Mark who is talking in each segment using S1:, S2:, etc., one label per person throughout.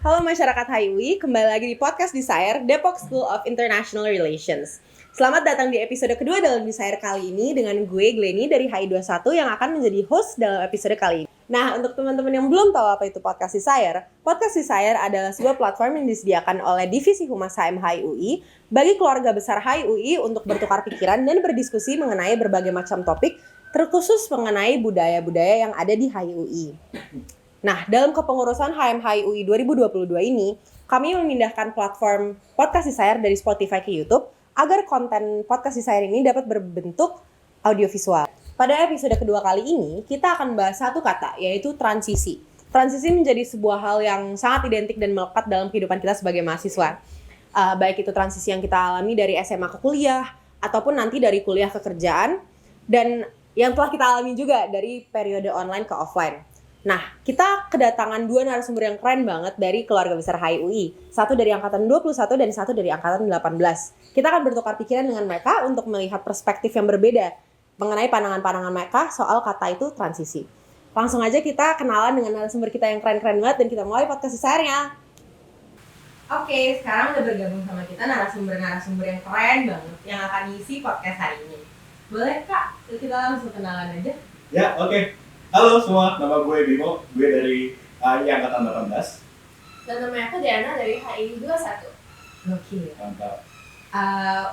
S1: Halo masyarakat HIUI, kembali lagi di podcast Desire, Depok School of International Relations. Selamat datang di episode kedua dalam Desire kali ini dengan gue, Glenny dari HI21 yang akan menjadi host dalam episode kali ini. Nah, untuk teman-teman yang belum tahu apa itu podcast Desire adalah sebuah platform yang disediakan oleh Divisi Humas HM HIUI bagi keluarga besar HIUI untuk bertukar pikiran dan berdiskusi mengenai berbagai macam topik, terkhusus mengenai budaya-budaya yang ada di HIUI. Nah, dalam kepengurusan HM-HIUI 2022 ini, kami memindahkan platform Podcast Desire dari Spotify ke YouTube agar konten Podcast Desire ini dapat berbentuk audiovisual. Pada episode kedua kali ini, kita akan bahas satu kata, yaitu transisi. Transisi menjadi sebuah hal yang sangat identik dan melekat dalam kehidupan kita sebagai mahasiswa. Baik itu transisi yang kita alami dari SMA ke kuliah, ataupun nanti dari kuliah ke kerjaan, dan yang telah kita alami juga dari periode online ke offline. Nah, kita kedatangan dua narasumber yang keren banget dari keluarga besar HIUI. Satu dari angkatan 21 dan satu dari angkatan 18. Kita akan bertukar pikiran dengan mereka untuk melihat perspektif yang berbeda mengenai pandangan-pandangan mereka soal kata itu transisi. Langsung aja kita kenalan dengan narasumber kita yang keren-keren banget dan kita mulai podcast Desire-nya. Oke, sekarang udah bergabung sama kita narasumber-narasumber yang keren banget yang akan ngisi podcast hari ini. Boleh Kak, kita langsung kenalan aja?
S2: Ya, oke. Halo semua, nama gue Bimo, gue dari HI Angkatan 18.
S3: Dan namanya aku Diana dari HI 21.
S1: Oke.
S2: Mantap.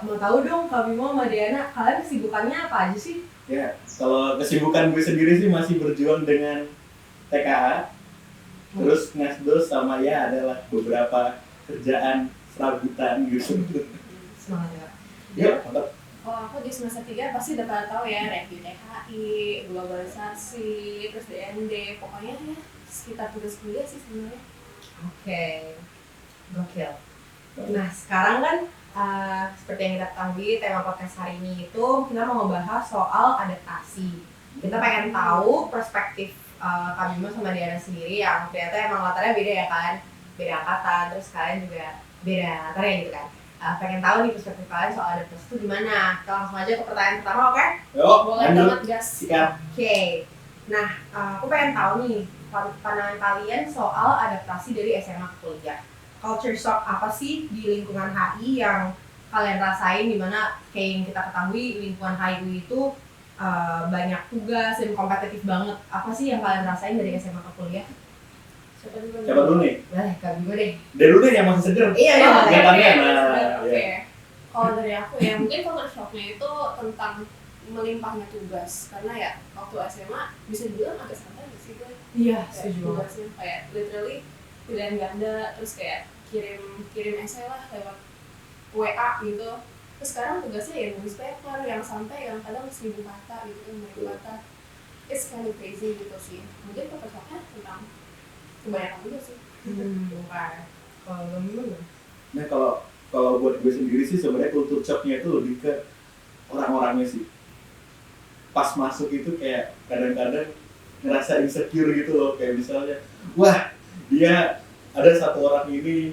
S1: Mau tahu dong Kak Bimo sama Diana, kalian kesibukannya apa aja sih?
S2: Ya, kalau kesibukan gue sendiri sih masih berjuang dengan TKA, terus ngasdos sama ya adalah beberapa kerjaan serabutan gitu.
S1: Semangat ya Kak.
S2: Ya, mantap.
S3: Oh, aku di semester 3 pasti udah pada tahu ya, review THI, globalisasi, terus DND, pokoknya ya sekitar tugas kuliah sih sebenarnya.
S1: Oke. Gokil. Nah sekarang kan seperti yang kita ketahui tema podcast hari ini itu kita mau ngebahas soal adaptasi. Kita pengen tahu perspektif Kak Bimo sama Diana sendiri yang ternyata emang latarnya beda ya kan, beda angkatan, terus kalian juga beda latarnya gitu kan. Pengen tahu nih perspektif kalian soal adaptasi itu gimana. Kita langsung aja ke pertanyaan pertama, oke?
S2: Yuk,
S3: Boleh
S2: lanjut.
S3: banget gas.
S2: Sikat.
S1: Oke. Nah, aku pengen tahu nih pandangan kalian soal adaptasi dari SMA ke kuliah. Culture shock apa sih di lingkungan HI yang kalian rasain, dimana kayak yang kita ketahui lingkungan HI itu banyak tugas dan kompetitif banget. Apa sih yang kalian rasain dari SMA ke kuliah?
S3: Siapa dulu?
S2: Siapa dulu nih?
S1: Kak Bimo deh.
S2: Dari dulu deh yang masih seger.
S1: Iya,
S3: Oh,
S1: iya.
S3: oke,
S2: Kelihatannya,
S3: oke.
S2: nah,
S3: Oke.
S2: ya.
S3: Kalau dari aku ya mungkin culture shocknya itu tentang melimpahnya tugas, karena ya waktu SMA bisa dibilang agak santai nggak sih gue?
S1: Iya,
S3: Kayak tugasnya kayak literally pilihan ganda, terus kayak kirim essay lah lewat WA gitu. Terus sekarang tugasnya ya nulis paper yang sampai yang kadang 1000 kata gitu kan, 1000 kata. It's kind of crazy gitu sih. Mungkin culture shocknya tentang kebanyakan juga sih.
S1: Bukan. Kalau Kak Bimo gimana?
S2: Nah, kalau buat gue sendiri sih sebenarnya kultur shocknya itu lebih ke orang-orangnya sih. Pas masuk itu kayak kadang-kadang ngerasa insecure gitu loh, kayak misalnya, wah dia ada satu orang ini,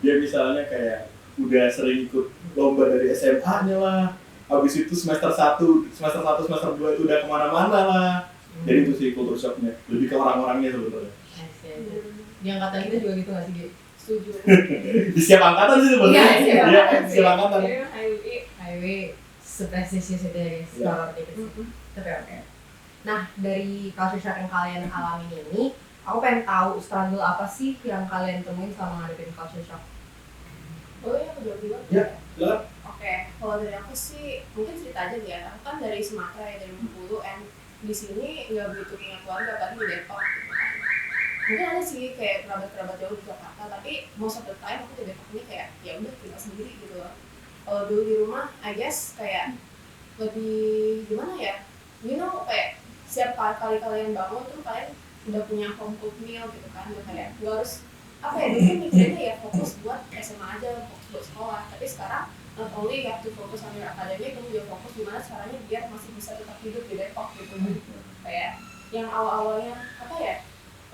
S2: dia misalnya kayak udah sering ikut lomba dari SMA-nya lah, habis itu semester 1, semester 2 itu udah kemana-mana lah. Jadi itu sih kultur shocknya, lebih ke orang-orangnya sebenarnya.
S1: Di angkatan kita juga gitu nggak sih, Gi?
S3: Setuju.
S2: Di setiap angkatan sih sebenarnya.
S1: Iya, setiap
S2: Iya,
S1: angkatan.
S2: setiap angkatan.
S3: HIUI.
S1: Highway seprestisius itu ya guys,
S2: Iya.
S1: kalau gitu sih. Tapi oke. Nah, dari culture shock yang kalian alami ini, aku pengen tahu struggle apa sih yang kalian temuin selama ngadepin culture shock?
S3: Boleh aku jawab dulu?
S2: Ya, silakan.
S3: Oke, kalau dari aku sih mungkin cerita aja ya. Aku kan dari Sumatera ya, dari Bengkulu, and di sini nggak begitu punya keluarga, tapi di Depok gitu kan. Mungkin ada sih kayak kerabat-kerabat jauh di Jakarta, tapi most of the time aku di Depok ini kayak ya udah tinggal sendiri gitu loh. Kalau dulu di rumah, I guess kayak lebih gimana ya? You know, kayak setiap kali kalian bangun tuh kalian udah punya home cooked meal gitu kan, udah kayak gak harus apa ya, dulu mikirnya ya fokus buat SMA aja, fokus buat sekolah. Tapi sekarang not only you have to focus on your academic, kamu juga fokus gimana caranya biar masih bisa tetap hidup di Depok gitu kan. Kayak yang awal-awalnya apa ya,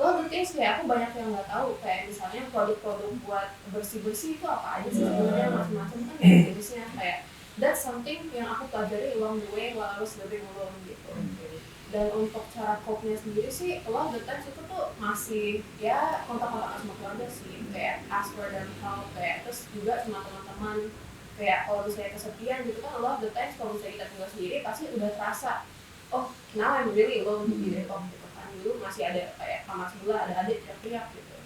S3: lo the things kayak aku banyak yang nggak tahu, kayak misalnya produk-produk buat bersih-bersih itu apa aja sih sebenarnya, macam-macam kan kayak jenisnya, kayak that's something yang aku pelajari along the way while I was living alone gitu. Dan untuk cara cope-nya sendiri sih, a lot of the times itu tuh masih ya kontak-kontak sama keluarga sih, kayak ask for them help, kayak terus juga sama teman-teman, kayak kalau misalnya kesepian gitu kan, a lot of the times kalau misalnya kita tinggal sendiri pasti udah terasa, oh now I'm really alone di Depok gitu kan. Dulu masih ada kayak kamar sebelah ada adik teriak-teriak gitu,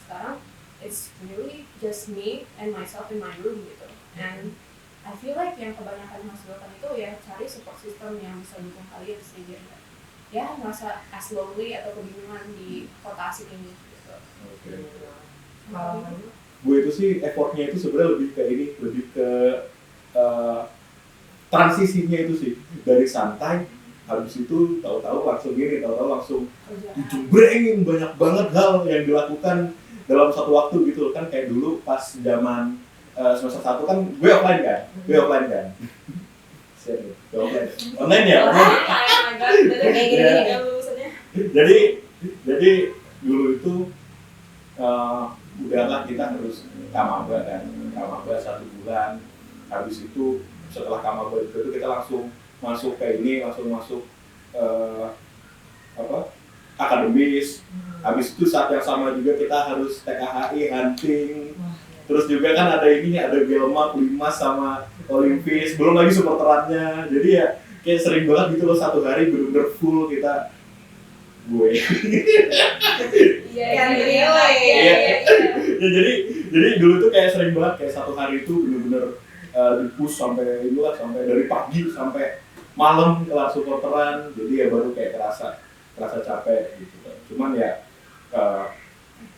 S3: sekarang it's really just me and myself in my room gitu. And I feel like yang kebanyakan menghasilkan itu ya cari support system yang bisa dukung kalian sih, biar ya merasa as lonely atau kebingungan di kota asing ini gitu.
S2: Oke. Gue itu sih effortnya itu sebenarnya lebih ke transisinya itu sih, dari santai habis itu tahu-tahu langsung dijembrengin banyak banget hal yang dilakukan dalam satu waktu gitu kan. Kayak dulu pas zaman semester 1 kan gue offline kan. Online ya. Jadi dulu itu udahlah kita harus kamaba 1 bulan. Habis itu setelah kamaba itu kita langsung masuk akademis. Habis itu saat yang sama juga kita harus TKHI hunting. Terus juga kan ada Gelma, Limas sama Olimpis, belum lagi supporterannya. Jadi ya kayak sering banget gitu loh, 1 hari bener-bener full kita gue.
S3: Iya.
S2: Jadi dulu tuh kayak sering banget, kayak 1 hari itu bener-bener di-push sampai dari pagi sampai malam kelar supporteran. Jadi ya baru kayak kerasa capek gitu. Cuman ya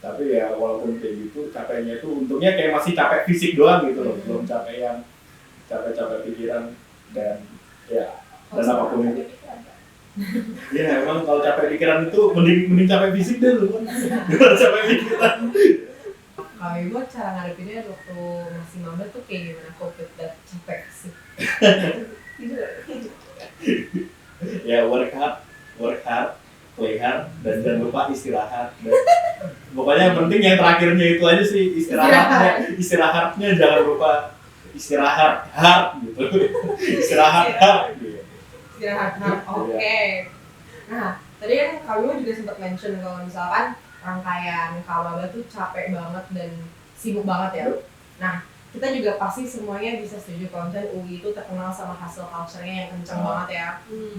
S2: tapi ya walaupun kayak gitu, capeknya itu untungnya kayak masih capek fisik doang gitu loh, belum capek yang capek pikiran dan apapun itu. Ya emang kalau capek pikiran itu mending capek fisik deh loh, capek pikiran.
S1: Kalau ibu cara ngadepinnya waktu masih maba tuh kayak gimana cope with that capek fisik?
S2: Ya work hard, play hard, dan jangan lupa istirahat. Dan pokoknya yang penting yang terakhirnya itu aja sih, istirahatnya jangan lupa istirahat hard gitu. Istirahat hard.
S1: Oke. Nah, tadi kan kamu juga sempat mention kalau misalkan rangkaian kamaba tuh capek banget dan sibuk banget ya. Nah, kita juga pasti semuanya bisa setuju kalau misalnya UI itu terkenal sama hustle culture-nya yang kencang banget ya.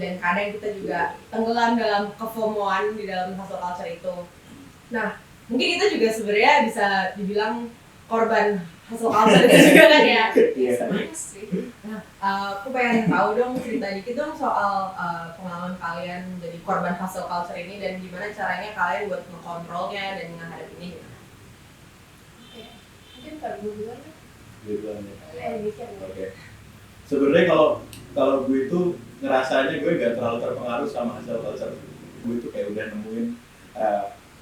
S1: Dan kadang kita juga tenggelam dalam kefomoan di dalam hustle culture itu. Nah, mungkin kita juga sebenarnya bisa dibilang korban hustle culture itu juga kan ya.
S3: Semuanya sih.
S1: Nah, aku pengen tahu dong, cerita dikit dong soal pengalaman kalian jadi korban hustle culture ini dan gimana caranya kalian buat mengontrolnya dan menghadapinya gimana?
S3: Mungkin kalau duluan
S2: Oke. Sebenarnya kalau gue itu ngerasanya gue gak terlalu terpengaruh sama hasil culture. Gue itu kayak udah nemuin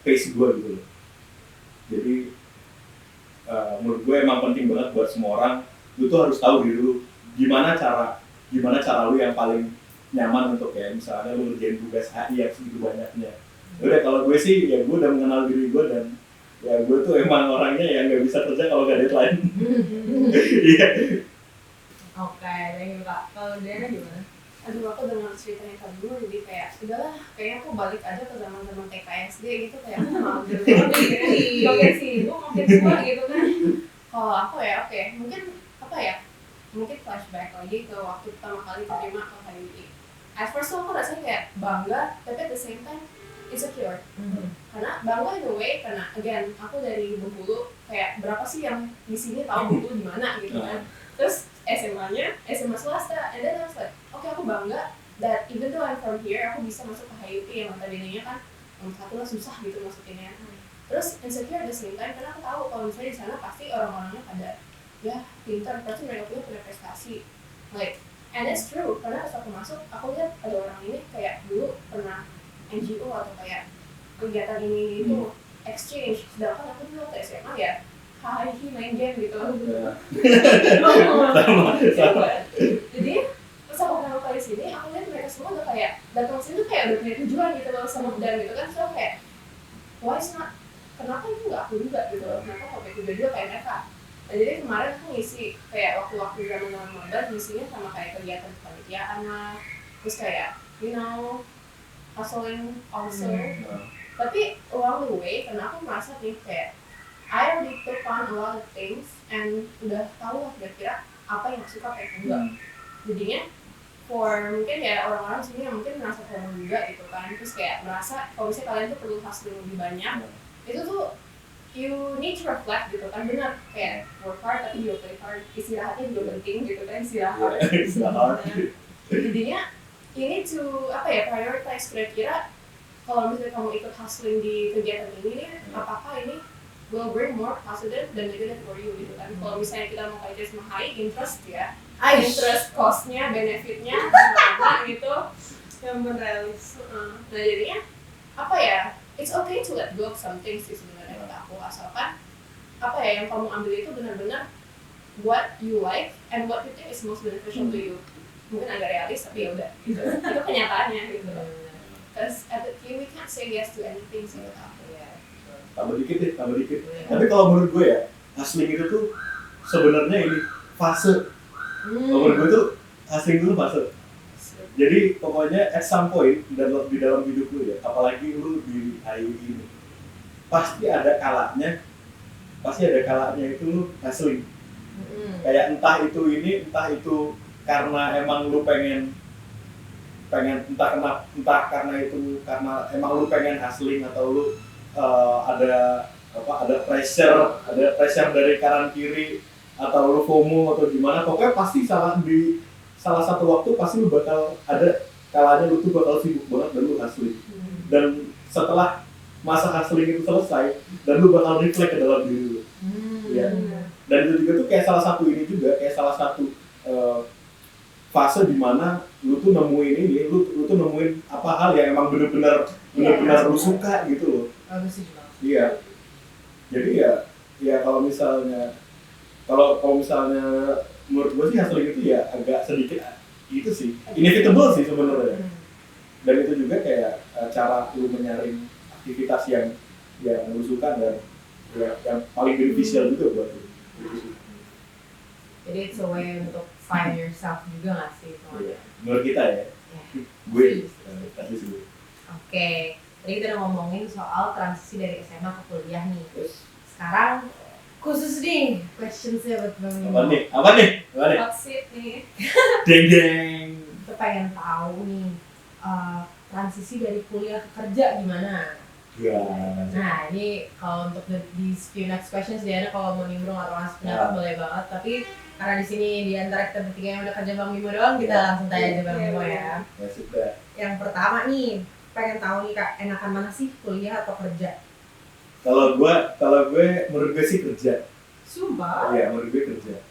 S2: pace gue gitu loh. Jadi menurut gue emang penting banget buat semua orang. Lu tuh harus tahu diri lu gimana cara lu yang paling nyaman untuk kayak misalnya lu ngerjain tugas HI yang segitu banyaknya. Udah kalau gue sih ya gue udah mengenal diri gue dan ya gue tuh emang orangnya yang nggak bisa kerja kalau nggak deadline. Iya.
S1: Oke, thank you Kak. Kalau Diana gimana?
S3: Aduh, aku dengar ceritanya Kak dulu, jadi kayak udahlah, kayaknya aku balik aja ke zaman-zaman TK SD gitu, kayak aku mager makin sibuk, makin tua gitu kan. Kalau aku ya, mungkin flashback lagi ke waktu pertama kali terima ke HMI. At first aku rasanya kayak bangga, tapi at the same time insecure. Karena bangga in a way, karena again aku dari Bengkulu, kayak berapa sih yang di sini tahu Bengkulu di mana gitu kan. Terus SMA swasta, and then I was like, oke, aku bangga that even though I'm from here, aku bisa masuk ke HUP yang notabene-nya kan satu lah susah gitu masukinnya. Terus insecure at the same time, karena aku tahu kalau misalnya di sana pasti orang-orangnya pada ya pintar, pasti mereka punya prestasi. Like, and that's true, karena pas aku masuk, aku lihat ada orang ini kayak dulu pernah NGO atau kayak kegiatan ini itu exchange, sedangkan aku dulu waktu SMA ya hahaha main game gitu. Jadi pas aku pertama kali sini, aku lihat mereka semua udah kayak datang sini tuh kayak udah punya tujuan gitu loh sama dan gitu kan. So kayak why not, kenapa itu nggak aku juga gitu loh, kenapa kok juga kayak mereka. Nah, jadi kemarin aku ngisi kayak waktu-waktu zaman maba ngisinya sama kayak kegiatan kepanitiaan lah, terus kayak hustling also. Tapi along the way karena aku merasa nih kayak I already took on a lot of things and udah tahu lah kira-kira apa yang aku suka kayak enggak. Jadinya for mungkin ya orang-orang sini yang mungkin merasa FOMO juga gitu kan, terus kayak merasa kalau misalnya kalian tuh perlu hustling lebih banyak, itu tuh you need to reflect gitu kan, benar kayak work hard tapi juga play hard, istirahatnya juga penting gitu kan, istirahat. Jadinya you need to prioritize kira-kira kalau misalnya kamu ikut hustling di kegiatan ini nih, apakah ini will bring more positive dan negative for you gitu kan. Kalau misalnya kita mau kayak sama high interest ya, interest cost-nya, benefit-nya gimana gitu, yang merealis. Nah jadinya it's okay to let go of something sih sebenarnya kata aku, asalkan yang kamu ambil itu benar-benar what you like and what you think is most beneficial to you. Mungkin agak realis tapi ya udah gitu. Itu kenyataannya gitu. Because at the end we can't say yes to anything sih kata aku.
S2: Tambah dikit. Tapi kalau menurut gue ya, hustling itu tuh sebenarnya ini fase. Kalau menurut gue tuh hustling itu fase. Jadi pokoknya at some point di dalam hidup lu ya, apalagi lu di hari ini, pasti ada kalanya itu lu hustling. Kayak entah itu karena emang lu pengen entah karena emang lu pengen hustling atau lu ada pressure dari kanan kiri atau lu FOMO atau gimana, pokoknya pasti salah satu waktu pasti lu bakal ada kalanya lu tuh bakal sibuk banget dan lu hustling. Dan setelah masa hustling itu selesai dan lu bakal reflect ke dalam diri lu. Ya. Dan itu juga tuh kayak salah satu fase di mana lu tuh nemuin lu tuh nemuin apa hal yang emang benar-benar lu suka gitu loh. Iya. Jadi ya kalau misalnya menurut gue sih hustling itu ya agak sedikit itu sih inevitable sih sebenarnya. Dan itu juga kayak cara lu menyaring aktivitas yang lu suka dan yang paling beneficial juga buat lu. Gitu sih.
S1: Jadi it's a way untuk find yourself juga nggak sih?
S2: Iya. Menurut kita ya. Gue pasti sih.
S1: Oke. Tadi kita udah ngomongin soal transisi dari SMA ke kuliah nih. Sekarang khusus nih questionsnya buat Bang Mimo.
S2: Apa nih?
S3: What's it nih?
S2: Deng.
S1: Kita pengen tahu nih transisi dari kuliah ke kerja gimana?
S2: Ya.
S1: Nah ini kalau untuk di few next questions Diana kalau mau nimbrung atau ngasih pendapat boleh banget. Tapi karena di sini di antara kita bertiga yang udah kerja Bang Mimo doang, kita langsung tanya aja Bang Mimo ya.
S2: Ya sudah.
S1: Yang pertama nih, pengen tahu nih Kak, enakan mana sih kuliah atau kerja?
S2: Kalau gue menurut gue sih kerja.
S1: Sumpah?
S2: Iya, menurut gue kerja.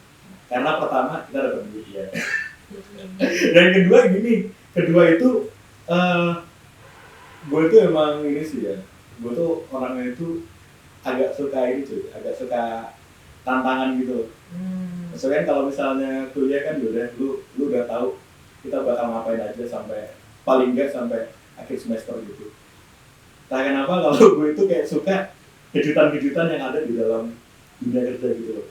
S2: Karena pertama kita dapat duit ya. Dan kedua itu gue tuh emang ini sih ya. Gue tuh orangnya itu agak suka tantangan gitu. Maksudnya kalau misalnya kuliah kan lu udah tahu kita bakal ngapain aja sampai paling enggak sampai akhir semester gitu. Entah kenapa kalau gue itu kayak suka kejutan-kejutan yang ada di dalam dunia kerja gitu loh.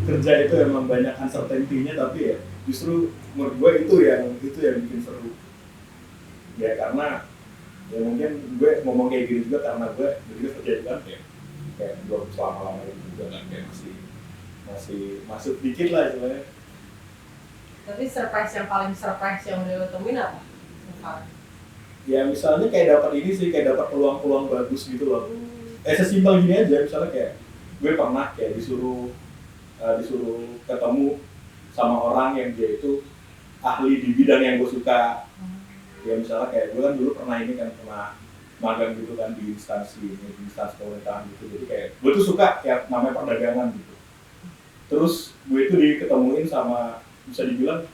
S2: Kerja itu emang banyak uncertainty-nya, tapi ya justru menurut gue itu yang bikin seru. Ya karena ya mungkin gue ngomong kayak gini juga karena gue kerja juga kayak belum selama-lama itu juga kan, kayak masih masuk dikit lah istilahnya.
S1: Tapi yang paling surprise yang udah lo temuin apa?
S2: Ya misalnya kayak dapat peluang-peluang bagus gitu loh. Sesimpel gini aja, misalnya kayak gue pernah kayak disuruh ketemu sama orang yang dia itu ahli di bidang yang gue suka. Ya misalnya kayak gue kan dulu pernah magang gitu kan di instansi pemerintahan gitu. Jadi kayak gue tuh suka ya namanya perdagangan gitu. Terus gue itu diketemuin sama, bisa dibilang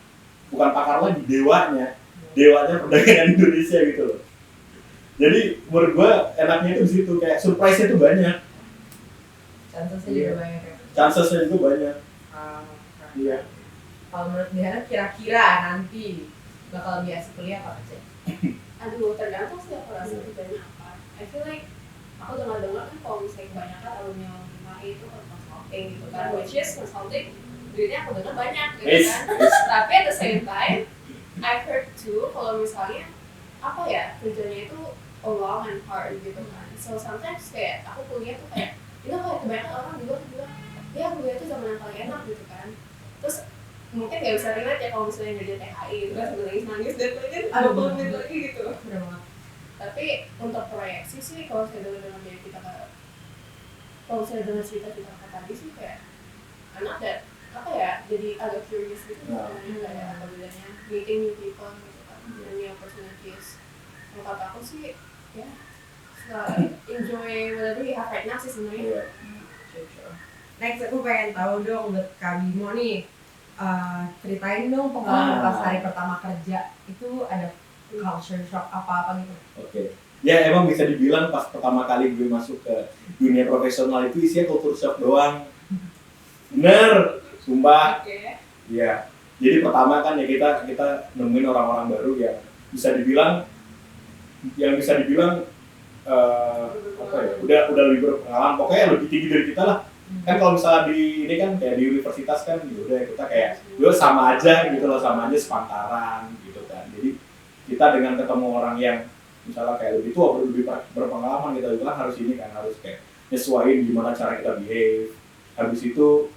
S2: bukan pakar lagi, dewanya perdagangan Indonesia gitu loh. Jadi menurut gue enaknya itu di situ, kayak surprise-nya tuh banyak. Chancesnya juga banyak. Iya.
S1: Kalau menurut Diana kira-kira nanti bakal biasa kuliah apa sih?
S3: Aduh, tergantung sih aku rasa kerjanya apa. I feel like aku dengar kan kalau misalnya kebanyakan alumni HI itu kan consulting gitu kan, which is consulting duitnya aku dengar banyak gitu kan. Tapi at the same time I heard too kalau misalnya apa ya, kerjanya itu long and hard gitu kan. So sometimes kayak aku kuliah tuh kayak kayak kebanyakan orang juga bilang ya kuliah itu zaman yang paling enak gitu kan. Terus mungkin gak bisa relate ya kalau misalnya jadi THI gitu kan, sambil nangis dan lagi 20 menit lagi gitu. Tapi untuk proyeksi sih kalau saya dengar dari kita kalau saya dengar cerita tadi sih kayak anak that apa ya, jadi agak curious gitu kayak apa bedanya meeting new people gitu kan, new opportunities. Kalau kata aku sih ya enjoy whatever you have right now sih sebenarnya.
S1: Next aku pengen tahu dong buat Kak Bimo nih, ceritain dong pengalaman pas hari pertama kerja itu ada culture shock apa gitu.
S2: Oke. Ya emang bisa dibilang pas pertama kali gue masuk ke dunia profesional itu isinya culture shock doang. Bener, sumpah. Iya. Jadi pertama kan ya kita nemuin orang-orang baru yang bisa dibilang apa ya, udah lebih berpengalaman, pokoknya lebih tinggi dari kita lah. Kan kalau misalnya di ini kan kayak di universitas kan gitu, udah kita kayak sama aja gitu loh, sama aja sepantaran gitu kan. Jadi kita dengan ketemu orang yang misalnya kayak lebih tua, lebih berpengalaman, kita bilang harus ini kan, harus kayak nyesuaiin gimana cara kita behave. Habis itu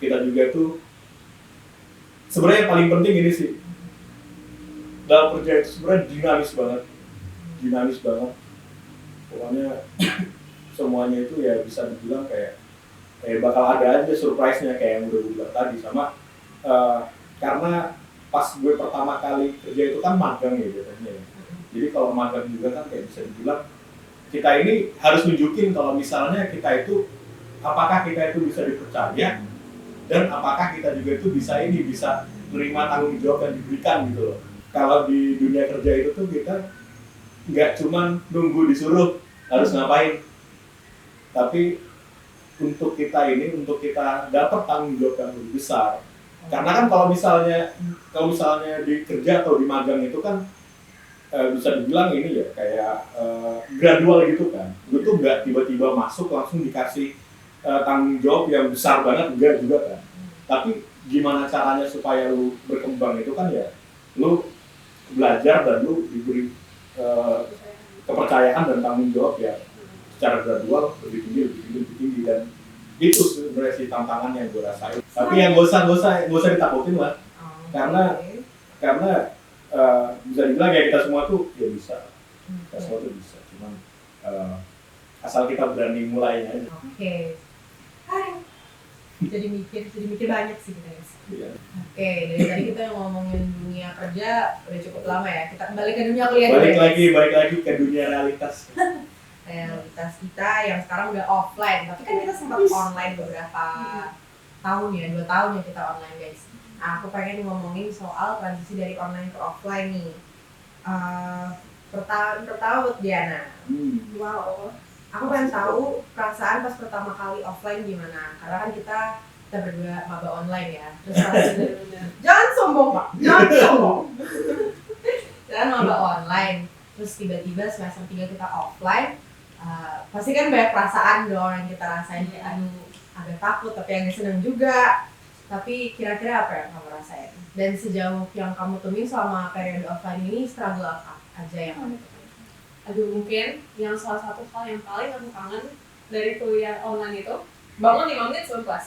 S2: kita juga tuh sebenarnya yang paling penting ini sih, dalam kerja itu sebenarnya dinamis banget pokoknya. Semuanya itu ya bisa dibilang kayak bakal ada aja surprise-nya kayak yang udah gue bilang tadi. Sama karena pas gue pertama kali kerja itu kan magang ya biasanya ya. Jadi kalau magang juga kan kayak bisa dibilang kita ini harus nunjukin kalau misalnya kita itu apakah kita itu bisa dipercaya dan apakah kita juga itu bisa menerima tanggung jawab yang diberikan gitu loh. Kalau di dunia kerja itu tuh kita nggak cuman nunggu disuruh harus ngapain, tapi untuk kita dapat tanggung jawab yang lebih besar. Karena kan kalau misalnya di kerja atau di magang itu kan bisa dibilang ini ya kayak gradual gitu kan. Lu tuh nggak tiba-tiba masuk langsung dikasih tanggung jawab yang besar banget, enggak juga kan. Tapi gimana caranya supaya lu berkembang itu kan ya lu belajar dan lu diberi kepercayaan dan tanggung jawab ya secara gradual lebih tinggi dan itu sebenarnya sih tantangan yang gue rasain. Tapi yang gak usah ditakutin lah, karena bisa dibilang ya kita semua tuh ya bisa, kita semua tuh bisa, cuman asal kita berani mulainya aja.
S1: Jadi mikir banyak sih kita guys.
S2: Iya.
S1: Oke, dari tadi kita ngomongin dunia kerja udah cukup lama ya. Kita kembali ke dunia kuliah.
S2: Balik lagi ke dunia realitas.
S1: Realitas kita yang sekarang udah offline, tapi kan kita sempat online beberapa tahun ya, 2 tahun ya kita online guys. Nah, aku pengen ngomongin soal transisi dari online ke offline nih. Pertama buat Diana.
S3: Wow.
S1: Aku pengen tahu perasaan pas pertama kali offline gimana, karena kan kita berdua maba online ya. Terus jangan sombong Pak, jangan sombong. Kita maba online, terus tiba-tiba semester 3 kita offline. Pasti kan banyak perasaan dong yang kita rasain, kayak aduh agak takut tapi agak seneng juga. Tapi kira-kira apa yang kamu rasain? Dan sejauh yang kamu temuin selama periode offline ini, struggle apa aja yang kamu temuin?
S3: Aduh, mungkin yang salah satu hal yang paling aku kangen dari kuliah online itu bangun 5 menit sebelum kelas.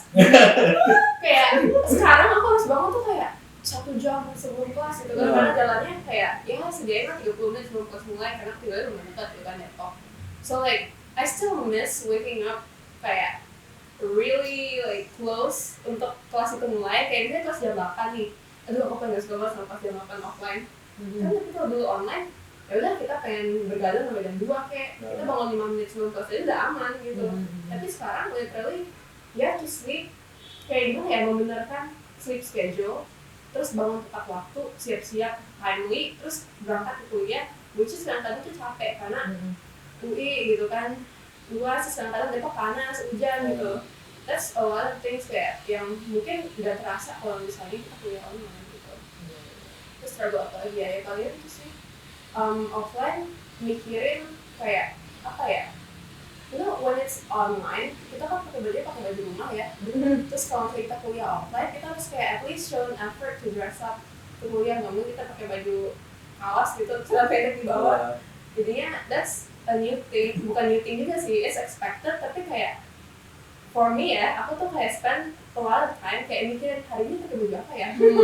S3: Kayak sekarang aku harus bangun tuh kayak 1 jam sebelum kelas gitu kan, karena jalannya kayak ya sedianya 30 menit sebelum kelas mulai karena tinggalnya lumayan dekat gitu kan Depok. So like I still miss waking up kayak really like close untuk kelas itu mulai. Kayak misalnya kelas jam 8 nih, aduh aku pengen banget sama kelas jam 8 offline. Kan tapi kalau dulu online ya udah kita pengen bergadang sampai jam 2 kayak kita bangun 5 menit sebelum kelas aja udah aman gitu. Tapi sekarang literally ya to sleep kayak gimana ya, membenarkan sleep schedule, terus bangun tepat waktu, siap-siap timely, terus berangkat ke kuliah, which is kadang-kadang tuh capek karena UI gitu kan, luas, kadang-kadang Depok panas, hujan gitu. That's a lot of things kayak yang mungkin nggak terasa kalau misalnya kita kuliah online gitu. Terus struggle apa lagi ya kalian itu sih offline mikirin kayak apa ya, you know when it's online kita kan pakai baju rumah ya. Terus kalau kita kuliah offline kita harus kayak at least show an effort to dress up ke kuliah, nggak mungkin kita pakai baju kaos gitu celana pendek di bawah. Jadinya that's a new thing, bukan new thing juga sih, it's expected, tapi kayak for me ya, aku tuh kayak spend a lot of time kayak mikirin hari ini pakai baju apa ya, gitu.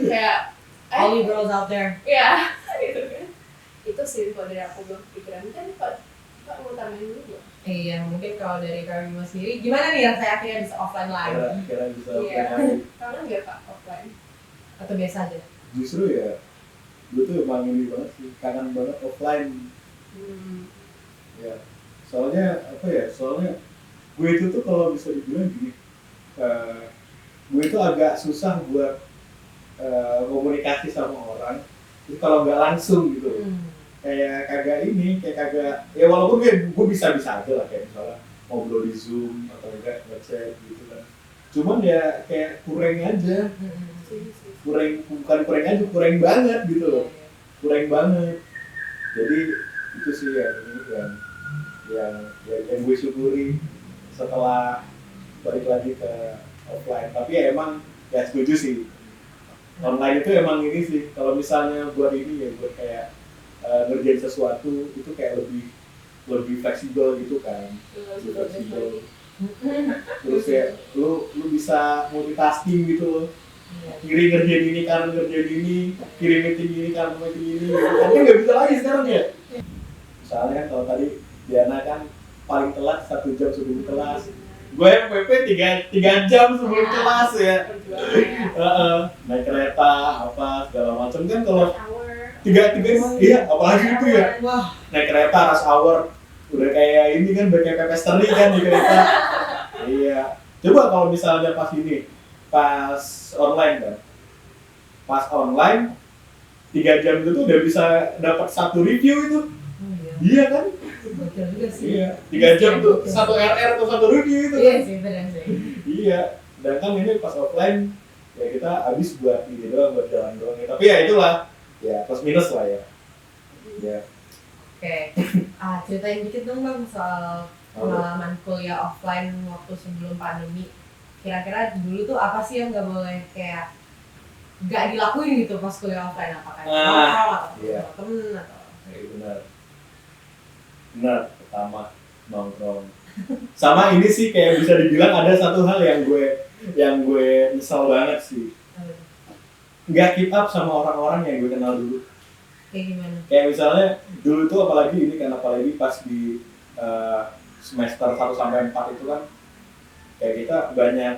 S3: Kayak
S1: All you girls out there.
S3: ya gitu kan. Itu sih kalau dari aku belum kepikiran, mungkin Pak mau tambahin dulu belum?
S1: Iya, mungkin kalau dari Kak Bima sendiri, gimana nih rasanya akhirnya bisa offline lagi?
S2: Kira bisa
S3: Iya,
S2: offline lagi.
S3: karena nggak Pak offline.
S1: Atau biasa aja?
S2: Justru ya, gue tuh emang ini banget sih, kangen banget offline. Ya, soalnya apa ya? Soalnya gue itu tuh kalau bisa dibilang gini, gue itu agak susah buat komunikasi sama orang itu kalau nggak langsung gitu. Kayak kagak ya walaupun gue bisa aja lah kayak misalnya ngobrol di Zoom atau enggak ngechat gitu kan. Cuman ya kayak kurang aja. Kurang banget gitu loh. Kurang banget. Jadi itu sih yang gue syukuri setelah balik lagi ke offline. Tapi ya emang ya setuju sih. Online itu emang ini sih, kalau misalnya buat ini ya, buat kayak ngerjain sesuatu itu kayak lebih fleksibel gitu kan, lebih fleksibel. Terus ya lu bisa multitasking gitu loh. Kiri ngerjain ini, kanan ngerjain ini, kiri meeting ini, kanan meeting ini, gitu kan nggak bisa lagi sekarang ya. Misalnya kan kalau tadi Diana kan paling telat 1 jam sebelum kelas. Gue PP 3 jam sebelum kelas ya. Naik kereta apa segala macam kan kalau 3 iya apalagi itu ya.
S1: Wah,
S2: Naik kereta rush hour udah kayak ini kan udah kayak pepes teri kan di kereta. Iya. Coba kalau misalnya pas online kan. Pas online 3 jam itu tuh udah bisa dapat 1 review itu. Iya kan?
S1: betul juga sih.
S2: Iya. 3 jam tuh 1 RR atau 1 review itu
S1: Iya
S2: kan.
S1: sih, benar sih.
S2: Iya. Sedangkan ini pas offline ya kita habis buat ini doang, buat jalan doang. Tapi ya itulah, ya plus minus lah ya. Ya.
S1: Oke. Ceritain dikit dong Bang soal pengalaman kuliah offline waktu sebelum pandemi. Kira-kira dulu tuh apa sih yang nggak boleh kayak nggak dilakuin gitu pas kuliah offline, apakah nongkrong atau
S2: iya.
S1: temen atau
S2: Benar, pertama nongkrong. Sama ini sih kayak bisa dibilang ada satu hal yang gue nyesel banget sih. Nggak keep up sama orang-orang yang gue kenal dulu.
S1: kayak gimana?
S2: Kayak misalnya dulu tuh apalagi pas di semester 1 sampai 4 itu kan kayak kita banyak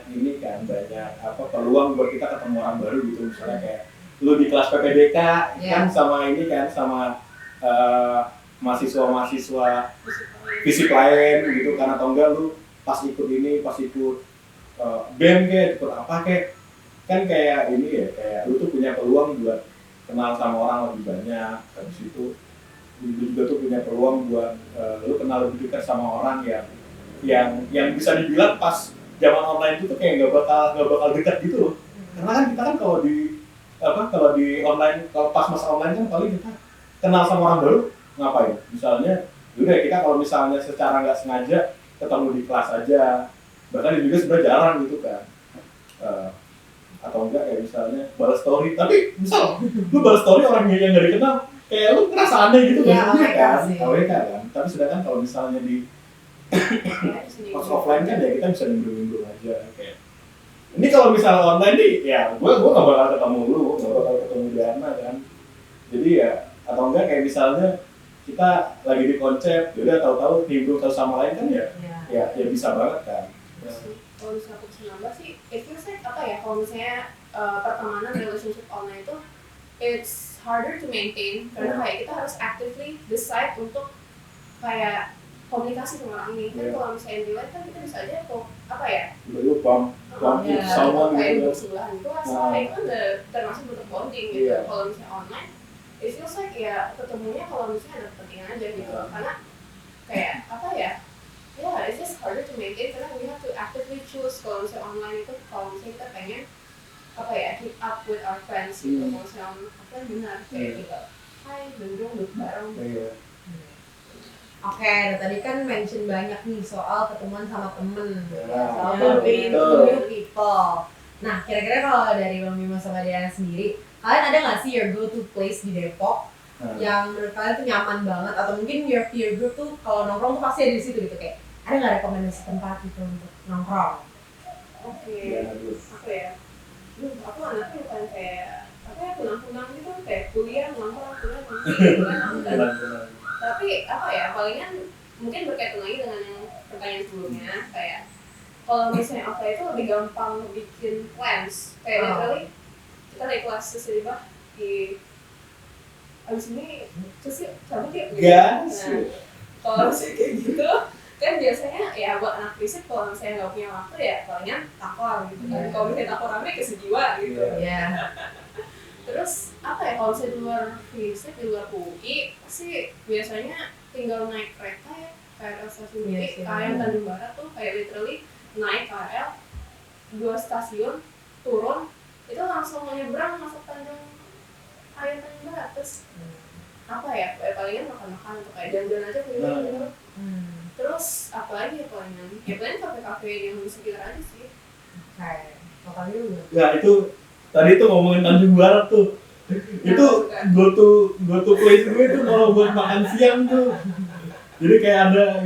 S2: peluang buat kita ketemu orang baru gitu, misalnya kayak lu di kelas PPDK kan sama mahasiswa fisik lain gitu kan, atau enggak lu pas ikut BEM ikut apa kan kayak ini ya, kayak lu tuh punya peluang buat kenal sama orang lebih banyak. Habis itu lu juga tuh punya peluang buat lu kenal lebih dekat sama orang yang bisa dibilang pas zaman online itu tuh kayak nggak bakal dekat gitu loh. Karena kan kita kan kalau di online, kalau pas masa online kan paling kita kenal sama orang baru ngapain? Misalnya, yaudah kita kalau misalnya secara nggak sengaja ketemu di kelas aja, bahkan juga sebenarnya jarang gitu kan. Atau enggak kayak misalnya balas story, tapi misal lu balas story orang yang nggak dikenal, kayak lu ngerasa aneh gitu kan? AWK kan. Tapi sedangkan kalau misalnya di pas offline kan ya kita bisa nimbrung aja kayak. Ini kalau misalnya online nih, ya gue nggak bakal ketemu lu, nggak bakal ketemu Diana kan. Jadi ya, atau enggak kayak misalnya kita lagi di konsep, yaudah tahu-tahu nimbrung satu sama lain kan ya bisa banget kan.
S3: Kalau misalnya aku bisa nambah sih, it feels like apa ya, kalau misalnya pertemanan relationship online itu it's harder to maintain karena kayak kita harus actively decide untuk kayak komunikasi sama orang ini. Kan kalau misalnya di live kan kita bisa aja kok apa ya?
S2: Lu bump someone
S3: kayak
S2: gitu.
S3: duduk sebelahan kelas, itu kan udah termasuk bentuk bonding gitu. Kalau misalnya online, it feels like ya ketemunya kalau misalnya ada kepentingan aja gitu. Karena kayak apa ya? Yeah, it's just harder to maintain karena we have to actively choose kalau misalnya online itu, kalau misalnya kita pengen apa ya, keep up with our friends gitu. Kalau misalnya offline benar kayak gitu, hai, duduk bareng.
S1: Oke, nah tadi kan mention banyak nih soal ketemuan sama temen, soal
S2: betul,
S1: meeting
S2: betul.
S1: new people. Nah, kira-kira kalau dari Bang Bima sama Diana sendiri, kalian ada nggak sih your go-to place di Depok yang menurut kalian tuh nyaman banget, atau mungkin your peer group tuh kalau nongkrong tuh pasti ada di situ gitu, kayak ada nggak rekomendasi tempat gitu untuk nongkrong?
S3: Oke.
S2: Diana dulu.
S3: Apa ya? Aku anaknya bukan kayak apa ya, pulang-pulang gitu, kayak kuliah nongkrong kuliah gitu kan aku kan.
S2: Benar.
S3: Tapi apa ya, palingan mungkin berkaitan lagi dengan yang pertanyaan sebelumnya, kayak kalau misalnya offline itu lebih gampang bikin plans, kayak literally kita naik kelas sesibah di abis ini terus yuk cabut yuk gitu.
S2: Gas.
S3: Nah, kalau misalnya kayak gitu kan biasanya ya buat anak fisik kalau misalnya nggak punya waktu ya palingan takor gitu kan. Kalau misalnya takor rame kesejiwa gitu.
S1: Iya.
S3: Terus apa ya, kalau misalnya di luar fisik, di luar UI pasti biasanya tinggal naik kereta ya, KRL stasiun UI, KM Tanjung Barat tuh kayak literally naik KRL 2 stasiun turun itu langsung nyebrang masuk Tanjung Barat. Terus apa ya, palingan makan-makan atau kayak jalan-jalan aja keliling gitu. Terus apa lagi ya palingan kafe-kafe yang di sekitar aja sih.
S1: Kayak lokal juga.
S2: Ya itu tadi tuh ngomongin Tanjung Barat tuh. Itu go to place gue tuh kalau buat makan siang tuh. Jadi kayak ada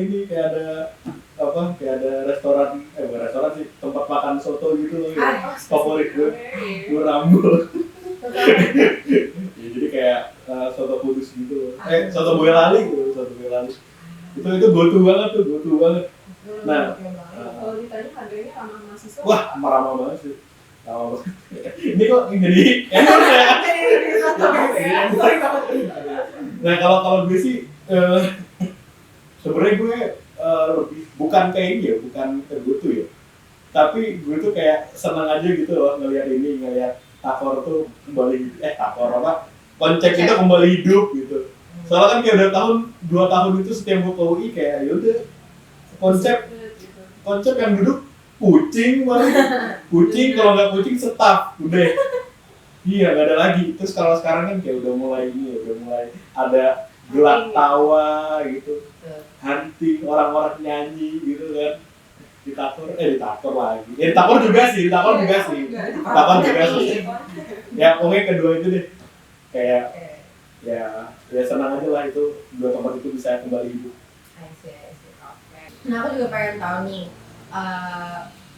S2: restoran, bukan restoran sih, tempat makan soto gitu loh ya. Favorit gue Rambut. Ya, jadi kayak soto kudus gitu. Soto Boyolali gitu, Itu go to banget. Nah,
S3: kalau ditanya harganya ramah mahasiswa.
S2: wah, ramah banget sih. Ini kok jadi enak ya. Nah kalau gue sih sebenarnya gue lebih bukan kayak ini ya, bukan kayak gitu ya. Tapi gue tuh kayak senang aja gitu loh ngelihat takor tuh kembali konsep itu kembali hidup gitu. Soalnya kan kayak udah 2 tahun itu setiap gue ke UI kayak yaudah konsep yang duduk kucing kalau nggak kucing staff udah nggak ada lagi. Terus kalau sekarang kan kayak udah mulai ada gelak tawa gitu, hunting, orang-orang nyanyi gitu kan, di takor lagi di takor juga sih ya pokoknya kedua itu deh kayak ya senang aja lah itu dua tempat itu bisa kembali hidup.
S1: Nah aku juga pengen tahu nih,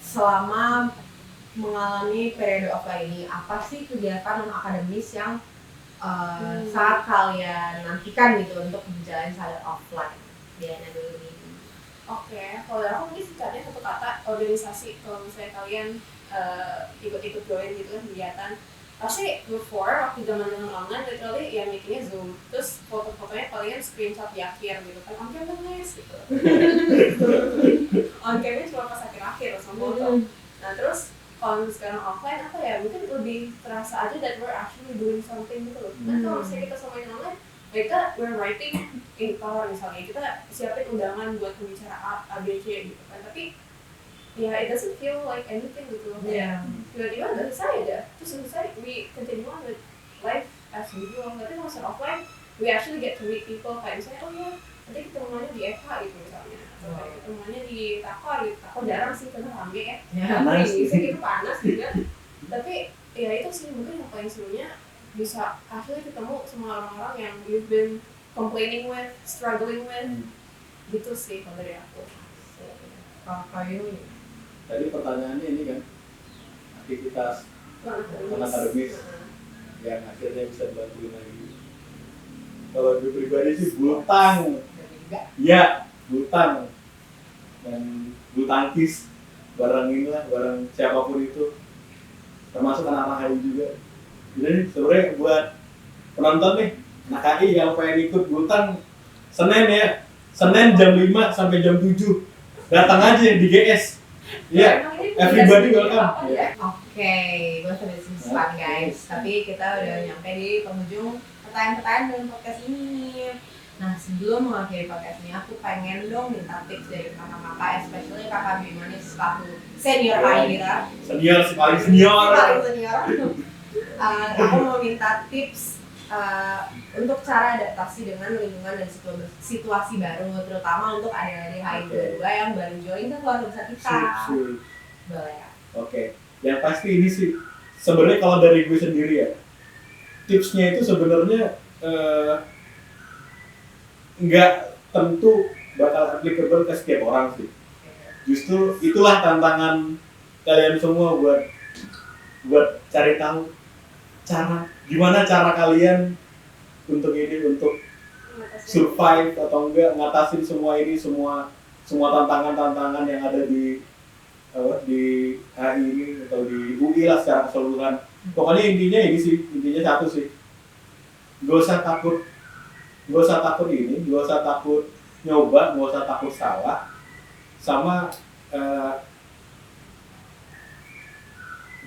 S1: selama mengalami periode offline ini, apa sih kegiatan non akademis yang saat kalian nantikan gitu untuk berjalan saat offline? Diana dulu nih.
S3: Oke, kalau dari aku mungkin singkatnya satu kata, organisasi. Kalau misalnya kalian ikut join gitu kan kegiatan, pasti before waktu zaman online literally ya meetingnya Zoom, terus foto-fotonya kalian screenshot di akhir gitu kan, on camnya nice gitu. On camnya cuma pas akhir-akhir sama foto. Nah terus kalau sekarang offline apa ya, mungkin lebih terasa aja that we're actually doing something gitu loh. Kan kalau misalnya kita sama yang online, we're writing in power misalnya, kita siapin undangan buat pembicara A, B, C gitu kan, tapi ya it doesn't feel like anything gitu loh. Tiba-tiba udah selesai aja, terus selesai we continue on with life as usual. Tapi kalau misalnya offline, we actually get to meet people, kayak misalnya oh ya nanti ketemuannya di Eva gitu misalnya, atau kayak ketemuannya di Takor gitu. Takor jarang sih karena rame ya,
S2: Panas
S3: gitu panas juga. Tapi ya itu sih mungkin yang paling serunya, bisa actually ketemu sama orang-orang yang you've been complaining with, struggling with, gitu sih kalau dari aku.
S2: Tadi pertanyaannya ini kan aktivitas akademis yang akhirnya bisa dibantuin lagi. Kalau gue pribadi sih bulu dan bulu tangkis, bareng siapapun itu, termasuk anak-anak HI juga. Jadi sebenarnya buat penonton nih, anak HI yang pengen ikut bultang Senin jam 5 sampai jam 7 datang aja di GS. Iya, everybody welcome.
S1: Oke, gue sudah simpan guys. Tapi kita udah nyampe di penghujung pertanyaan-pertanyaan dalam podcast ini. Nah sebelum mengakhiri podcast ini, aku pengen dong minta tips dari kakak-kakak, especially kakak Bima nih selaku senior paling senior. Aku mau minta tips untuk cara adaptasi dengan lingkungan dan situasi baru, terutama untuk adik-adik HI22 yang baru join ke keluarga besar kita.
S2: Sip.
S1: Boleh ya?
S2: Oke, yang pasti ini sih sebenarnya kalau dari gue sendiri ya, tipsnya itu sebenarnya nggak tentu bakal applicable ke setiap orang sih. Justru itulah tantangan kalian semua buat cari tahu gimana cara kalian untuk survive atau enggak ngatasin semua tantangan-tantangan yang ada di HI ini atau di UI lah secara keseluruhan. Pokoknya intinya satu sih, gak usah takut nyoba, gak usah takut salah, sama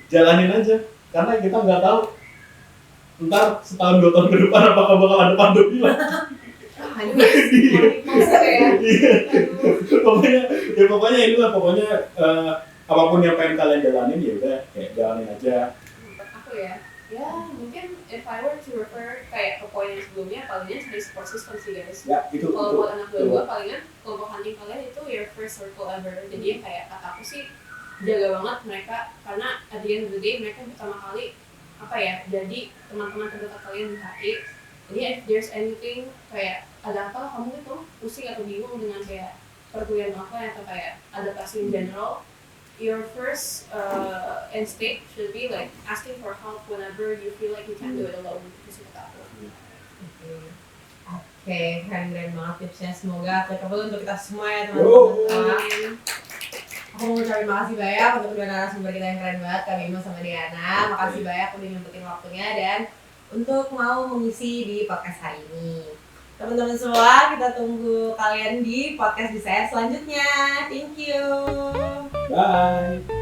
S2: jalanin aja, karena kita nggak tahu ntar setahun 2 tahun ke depan apakah bakal ada pandemi lagi. Pokoknya inilah apapun yang pengen kalian jalanin ya udah kayak jalanin aja.
S3: Aku ya mungkin if I were to refer kayak ke poin yang sebelumnya, palingan cari support system sih guys.
S2: Ya itu.
S3: Kalau buat anak gue palingan kelompok hunting kalian itu your first circle ever. Jadi kayak kata aku sih jaga banget mereka, karena at the end of the day mereka pertama kali jadi teman-teman terdekat kalian di HI. Jadi if there's anything kayak ada apa kamu itu pusing atau bingung dengan kayak perkuliahan apa atau kayak adaptasi in general, your first instinct should be like asking for help whenever you feel like you can't do it alone. Itu sih kata aku.
S1: Oke, keren banget tipsnya. Semoga applicable untuk kita semua ya teman-teman. Aku mau ucapin makasih banyak untuk kedua narasumber kita yang keren banget, Kak Bimo sama Diana. Makasih banyak udah nyempetin waktunya dan untuk mau mengisi di podcast hari ini. Teman-teman semua, kita tunggu kalian di podcast Desire selanjutnya. Thank you.
S2: Bye.